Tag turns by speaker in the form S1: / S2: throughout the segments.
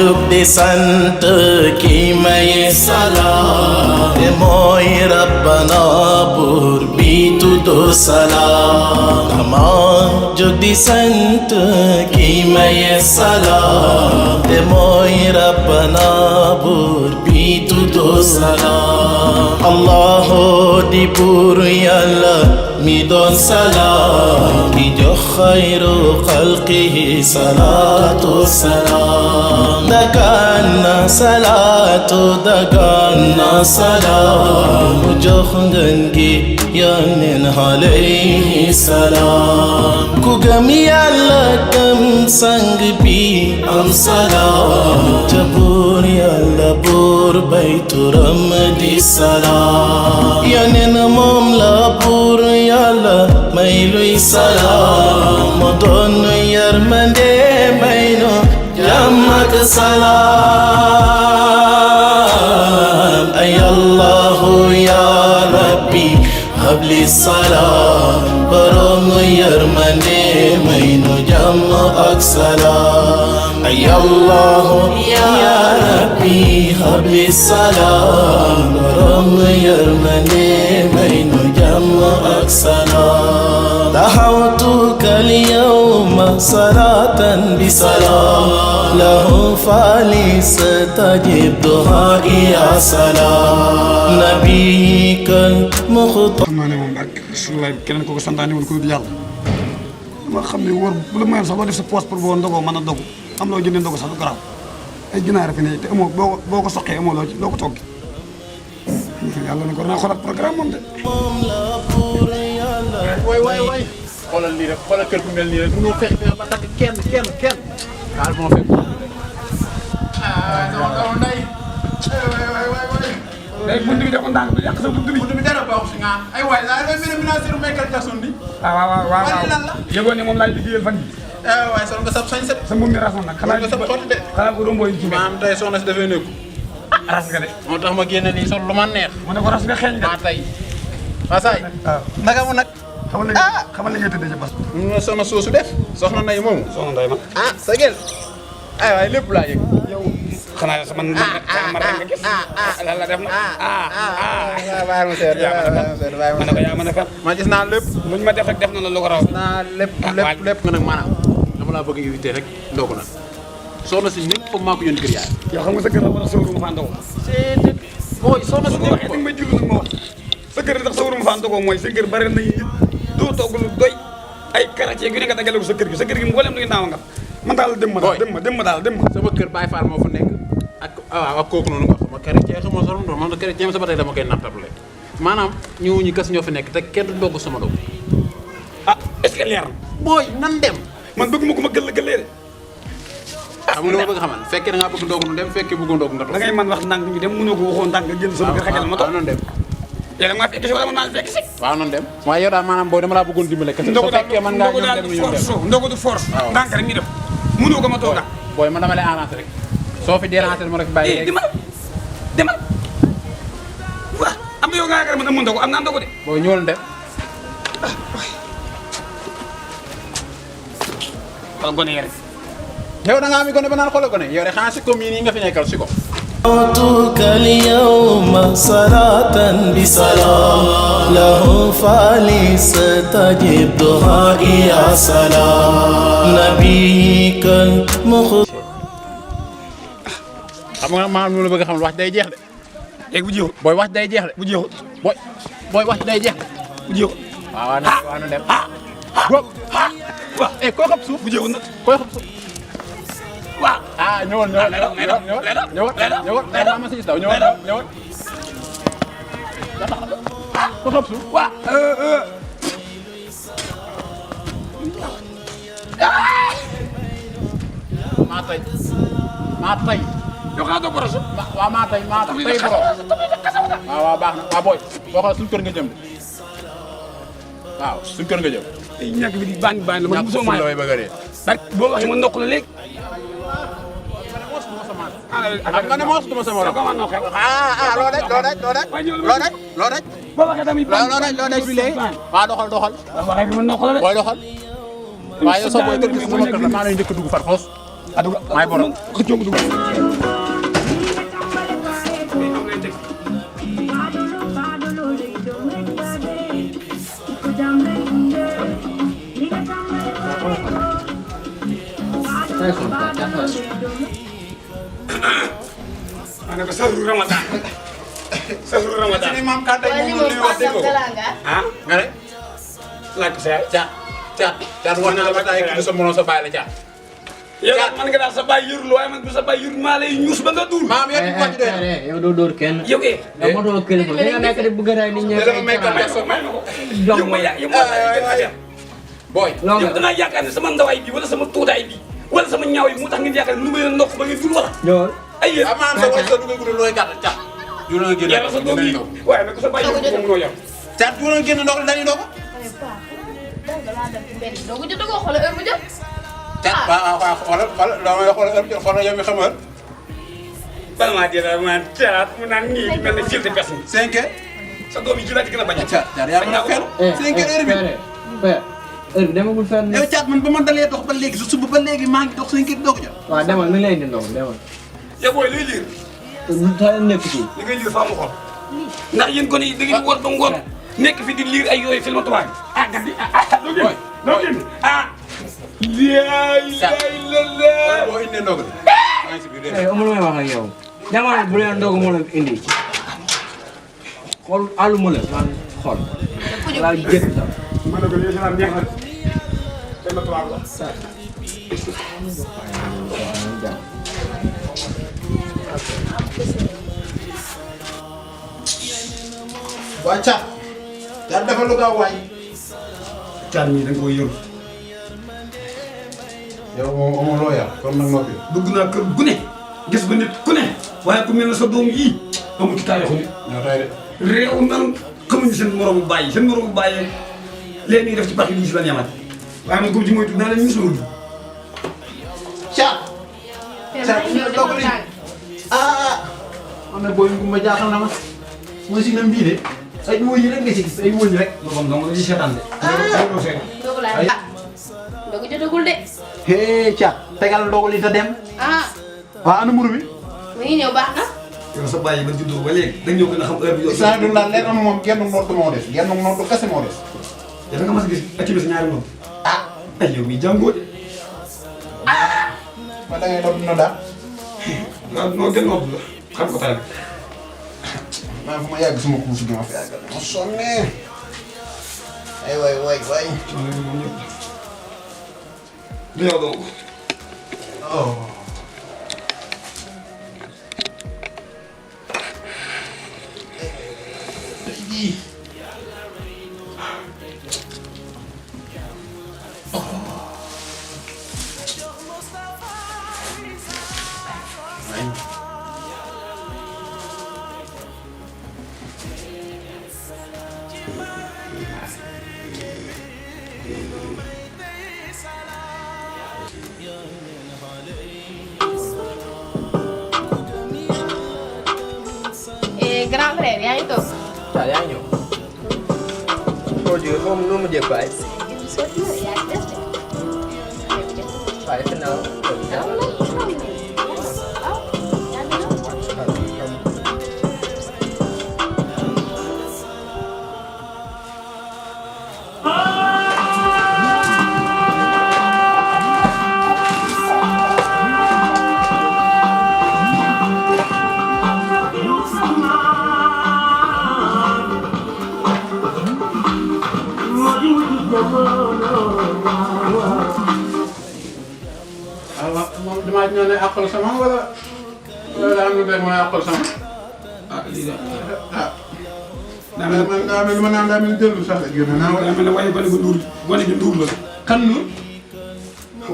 S1: jóg di sant ki maye salaam te mooy rabbana buur bi tuddu salaam dama jóg di sant ki maye salaam te mooy rabbana buur bi tuddu salaam allahu di buur yàlla mi doon salaam ki jox xayru xalqihi salaatu salaam dagaan na salaatu dagaan na salaam mu jox ngeen gi yónneen alayhi salaam ku gëm yàlla gëm sang bi am salaam ca buur yàlla buur bay turam di salaam yónneen moom la buur yàlla may luy salaam mu doon yërmande may nu jàmm ak salaam ay allahu ya rabbi habli salaam borom yërmande may nu jàmm ak salaam ay allahu ya rabbi habli salaam borom yërmande may nu jàmm ak salaam da'awtuka al-yawma salatan bi salaam lahu فليستجب دعائي يا سلام نبيك المختار.
S2: xam naa ne moom ak bisimilah keneen kooku santaane woon ko yàlla dama xam ne wóor bu la mayoon sax loo def sa poche pour boo ndogoo mën a dogu am loo jëndee ndogu sax du garaaw ay ginaar fi ne te amoo boo ko soqee amoo loo ko togg yàlla na ko naa xoolaat programme moom de.
S3: waay xoolal lii rek xoolal kër gu mel nii rek mënoo fexe ba takk kenn daal moo fekk. non ndey.
S2: léegi bunt bi dafa ndànk du yàq sa bunt bi.
S3: bunt bi dara baaxul si nga ay waay laa doon mën a ministre Michael Jackson bi.
S2: waaw
S3: lan la.
S2: yëgoon ne moom laay liggéeyal fan yii.
S3: waay sol nga sab sañ set.
S2: sa mbuum mi rasoon nag.
S3: sol nga sab xott de.
S2: xanaa ko rombo yi ci mbéy.
S3: maam tey soxna si dafay nekku.
S2: ras nga de.
S3: moo tax ma génne nii sol lu ma neex.
S2: mu ne ko ras nga xeeñ de.
S3: maa tey. Fasaay.
S2: waaw
S3: naka mu nag.
S2: xamal la ngay tëddee ca bas.
S3: mun na soxna soosu def. soxna Nay moomu.
S2: soxna Nday ma.
S3: sa gel. ay waay lépp laa yëg. yow.
S2: xanaa sa man rek nga gis. lan la def na.
S3: bàyyi ma seet
S2: ma ne ko yaa mën a fen.
S3: ma gis naa lépp.
S2: luñ ma def rek def na la lu ko raw.
S3: naa lépp nga nag maanaam. dama laa bëgg invité rek ndogu na. soxna si ñëpp foog maa ko yónni kër yaay.
S2: yow xam nga sa kër la war a sawru ma faa ndogoo.
S3: booy soxna si
S2: waxee da nga may jublu nag ma wax. sa kër ndax sawru ma faa ndogoo mooy sa kër bari nañu nit doo togg lu doy ay karatier yu ne nga dagale ko sa kër gi mboolem luy naaw nga man daal dem ma
S3: sama kër Baye Fall moo fa nekk ak kooku noonu nga xam ma chrétien xam nga sax man chrétien sa ba tey dama koy nattable maanaam ñooñu kas ñoo fi nekk te kenn du dogg sama dog
S2: est-ce que leer na
S3: booy nan dem
S2: man bëgguma ko ma gëllee de
S3: xam nga lu ma bëgg xamal fekkee da ngaa bëgg ndog nu dem fekkee bëgg ndog nga toog
S2: da ngay man wax ndànk ñu dem mënoo ko waxoon ndànk nga jël sama kër xajal ma toog
S3: noonu dem
S2: yow da nga fekk si wala man maa fekk si
S3: waaw noonu dem waaye yow daal maanaam booy dama laa bëggoon dimbale kese soo fekkee man ngaa ñëw dem ñu dem
S2: ndogu du force ndànk rek ñu dem mënoo ko ma toog daal
S3: booy man dama lay arrangé rek soo fi déranger ma rek bàyyi
S2: demal waaw am na yow nga yaakaar man am ndogu am naa ndogu de
S3: booy ñëwal dem
S2: wala gone yi rek
S3: yow da ngaa am gone ba naan xoolal gone yow de xanaa si commune yi nga fi nekkal si ko
S1: دعوتك اليوم صلاة بسلام له فليستجب دعائي يا سلام نبيك المختار.
S3: xam nga maa ngi bëgg a xam wax day jeex de.
S2: léegi bu jeexul
S3: booy wax day jeex de.
S2: bu jeexul
S3: booy wax day jeex de.
S2: bu jeexul.
S3: waaw na dem. waaw. koo xam suuf
S2: bu jeexul nag
S3: koo xam suuf.
S2: waaw
S3: ñëwal ma si gis daw ñëwal ko xam suuf
S2: waaw
S3: maa tay
S2: yow xanaa doo borosu
S3: waaw maa tay borom waaw baax na waaw booy boo xoolee suñu kër nga jëm waaw suñu kër nga jëm
S2: ñàkk bi di baañ la man mosoo maa
S3: bëgg a dee
S2: boo waxee ma ndokk la léegi
S3: xam nga ne moo sutuma sama morom loo daj
S2: boo waxee tamit
S3: loo daj bi léegi waaw doxal
S2: waxee bi ma ndokk la de
S3: booy doxal waaye yow soo booy kër gi sama kër la maa lay njëkk a dugg far xoos
S2: dugg
S3: maay borom
S2: xëccoo ko dugg. ma ne ko sahru Ramadan sahru Ramadan.
S3: sëñ maam Kante moom la ñuy wax dégg
S2: ah
S3: nga ne.
S2: laaj ko sa yaay.
S3: caat war na la ba taay kii sa morom sa baay la caat.
S2: yow daal man nga daal sa baay yurul waaye man bu sa baay yurul maa lay ñuus ba nga duul.
S3: maam yow di ko ci doy.
S4: yow doo dóor kenn.
S2: yow eh.
S4: dama doon kilifa li nga nekk di bëgg a rey nit ñi.
S3: dama may kan
S2: may ma ko. yow ma yaa yow ma yaa
S3: booy.
S2: yow da ngaa yaakaar ne sama ndawaay bi wala sama tuutaay bi wala sama ñaaw yi moo tax ngeen yaakaar ne nu may ndox ba ngeen dul wala.
S4: ñëwal.
S2: ay yéen
S3: ah maanaam sa wàllu sa dugub looy gàtt caat. du la génn
S2: yàlla sa doom yi waaye nag sa baay yurul moom noo yor.
S3: caat du la génn ndox dañuy doog. caat waaw xoolal xoolal yow mi xam nga.
S2: bala maa dee daal ma caat mu naan nii mel na jël te pes mi.
S3: 5 heures.
S2: sa doom yi ci laa ci gën a bañ a.
S3: caat yaa ngi ko fenn. 5 heures bi.
S4: heure bi demagul fenn.
S3: yow caat man ba ma dalee dox ba léegi su suba ba léegi maa ngi dox 5 heures doog a jot.
S4: waaw demal mi ngi lay indi ndox demal.
S2: yow booy luy liir.
S4: lu tax nekk fii.
S2: li ngay liir faa mu xool. ndax yéen kon yi da ngeen war ba ngoon nekk fi di liir ay yooyu film tubaab bi. ah gàtt doo génn doo génn ah.
S3: boo indee ndog li. maa ngi si biir réew mi.
S4: amul may wax ak yow. demal bu leen ndogu moo la indi. xool àllu ma la man xool. laal jënd la.
S2: ma ne ko lii si naan neex na film tubaab la.
S3: waa caat. caat dafa lu gaaw waay.
S2: caat mii da nga koy yor.
S3: yow moom amoo loo yar kon nag noppi.
S2: dugg naa kër gu ne gis ba nit ku ne waaye ku mel ne sa doom yii amu ci taarixu nit.
S3: ñoo tay de.
S2: réew nan xamuñu seen moromu bàyyi seen moromu bàyyi léegi ñuy def ci pax yi si la ñamat waaye man comme ci moytu naa leen ñu sama dugg.
S3: caat. caat ñu doog li ah. man nag booy bu ma jaaxal na ma. mooy si nam bii de ay wóor yi rek nga ci gis ay wóor yi rek.
S2: loolu dong la ci seetaan de. loolu seetaan.
S5: ndogu jotagul de.
S3: hee caat tegal ndogu li te dem.
S5: ah.
S3: waa ana mburu bi.
S5: mu ngi ñëw baax na.
S2: yow sa bàyyi ba juddoo ba léegi dañ ñëw gën a xam heure bi. yow
S3: saa du la leer na moom genn nodd moo des genn nodd kese moo des.
S2: yow da nga mas a gis activité ñaari noonu.
S3: ah.
S2: ay yow mii jàngoo de.
S3: ma da ngay nodd na daal.
S2: waaw non gën nodd la xam ko tey.
S3: maa fu ma yàgg sama kuusu gi ma fi yàggal ma sonnee. ay waay.
S2: du yow donc.
S3: oh.
S5: grand frère yaa ngi toog.
S4: waaw yaa ngi ñëw. koo jógee moom nu mu jëg baay.
S5: yaa ngi des de.
S4: waaye fi naa
S3: moom damaa ñëw ne àqal sama wala daa am lu beeg mooy àqal sama.
S2: ah lii de
S3: ah. daa mel ni ma naan daa mel ni dellu sax de génn naa wala.
S2: daa mel ne waaye gone gu nduur gone gi nduur la.
S3: kan nu.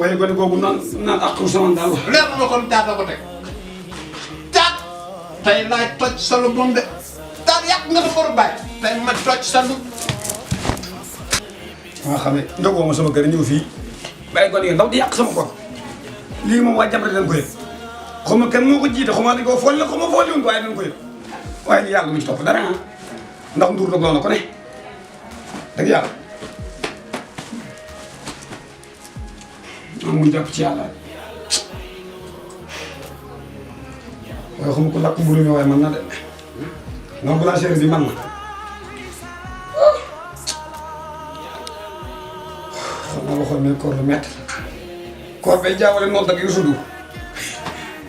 S2: waaye gone googu naan ak sama daal.
S3: leer na ma kon caat la ko teg. caat. tey laay toj sa lu bon de. daal yàq nga sa boru bàyyi. tey ma toj sa lu.
S2: maa xam ne ndogoo ma sama kër ñëw fii bàyyi gone gi ndaw di yàq sama bopp lii moom waa jàmbare dañ ko yëg xaw ma kenn moo ko jiite xaw ma dañ koo fool la xaw ma fool woon waaye dañ ko yëg waaye li yàlla mu ci topp dara ah ndax nduur nag loolu ko ne dëgg yàlla moom muy jàpp ci yàlla waaye xam ko lakk mburu mi waaye man na de non boulangerie bi man na xam naa waxoon ne koor lu métti koor bay jaawale noonu ak Youssou Ndour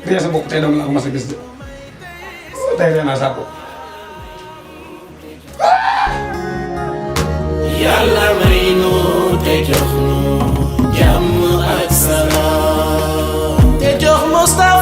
S2: ree sa bopp tey dama laa ko mas a gis de tey ree naa saa bopp
S1: Yàlla may nu te jox nu jàmm ak salaam te jox Mustafa